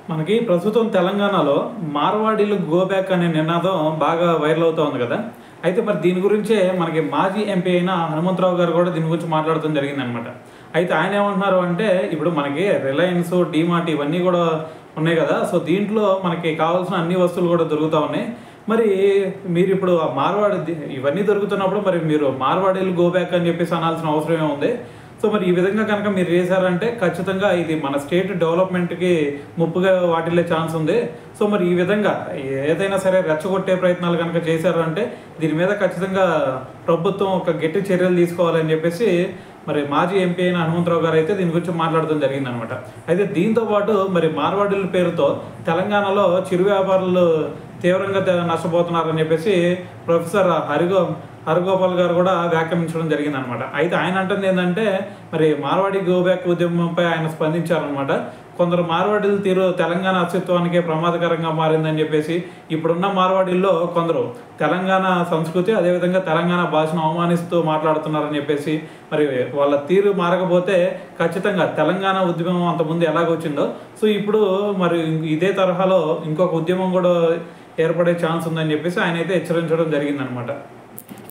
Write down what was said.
మనకి ప్రస్తుతం తెలంగాణలో మార్వాడీలు గో బ్యాక్ అనే నినాదం బాగా వైరల్ అవుతా ఉంది కదా. అయితే మరి దీని గురించే మనకి మాజీ ఎంపీ అయిన హనుమంతరావు గారు కూడా దీని గురించి మాట్లాడటం జరిగిందనమాట. అయితే ఆయన ఏమంటున్నారు అంటే, ఇప్పుడు మనకి రిలయన్స్, డీమార్ట్ ఇవన్నీ కూడా ఉన్నాయి కదా. సో దీంట్లో మనకి కావాల్సిన అన్ని వస్తువులు కూడా దొరుకుతూ ఉన్నాయి. మరి మీరు ఇప్పుడు ఆ మార్వాడి ఇవన్నీ దొరుకుతున్నప్పుడు మరి మీరు మార్వాడీలు గో బ్యాక్ అని చెప్పేసి అనాల్సిన అవసరం ఏముంది? సో మరి ఈ విధంగా కనుక మీరు చేశారంటే ఖచ్చితంగా ఇది మన స్టేట్ డెవలప్మెంట్కి ముప్పుగా వాటిల్లే ఛాన్స్ ఉంది. సో మరి ఈ విధంగా ఏదైనా సరే రెచ్చగొట్టే ప్రయత్నాలు కనుక చేశారంటే దీని మీద ఖచ్చితంగా ప్రభుత్వం ఒక గట్టి చర్యలు తీసుకోవాలని చెప్పేసి మరి మాజీ ఎంపీ అయిన హనుమంతరావు గారు అయితే దీని గురించి మాట్లాడడం జరిగిందనమాట. అయితే దీంతో పాటు మరి మార్వాడీల పేరుతో తెలంగాణలో చిరు వ్యాపారులు తీవ్రంగా నష్టపోతున్నారని చెప్పేసి ప్రొఫెసర్ హరిగోపాల్ గారు కూడా వ్యాఖ్యానించడం జరిగిందనమాట. అయితే ఆయన అంటుంది ఏంటంటే, మరి మార్వాడి గో బ్యాక్ ఉద్యమంపై ఆయన స్పందించారనమాట. కొందరు మార్వాడీల తీరు తెలంగాణ అస్తిత్వానికే ప్రమాదకరంగా మారిందని చెప్పేసి, ఇప్పుడున్న మార్వాడీల్లో కొందరు తెలంగాణ సంస్కృతి అదేవిధంగా తెలంగాణ భాషను అవమానిస్తూ మాట్లాడుతున్నారని చెప్పేసి, మరి వాళ్ళ తీరు మారకపోతే ఖచ్చితంగా తెలంగాణ ఉద్యమం అంతకుముందు ఎలాగొచ్చిందో సో ఇప్పుడు మరి ఇదే తరహాలో ఇంకొక ఉద్యమం కూడా ఏర్పడే ఛాన్స్ ఉందని చెప్పేసి ఆయన అయితే హెచ్చరించడం జరిగిందనమాట.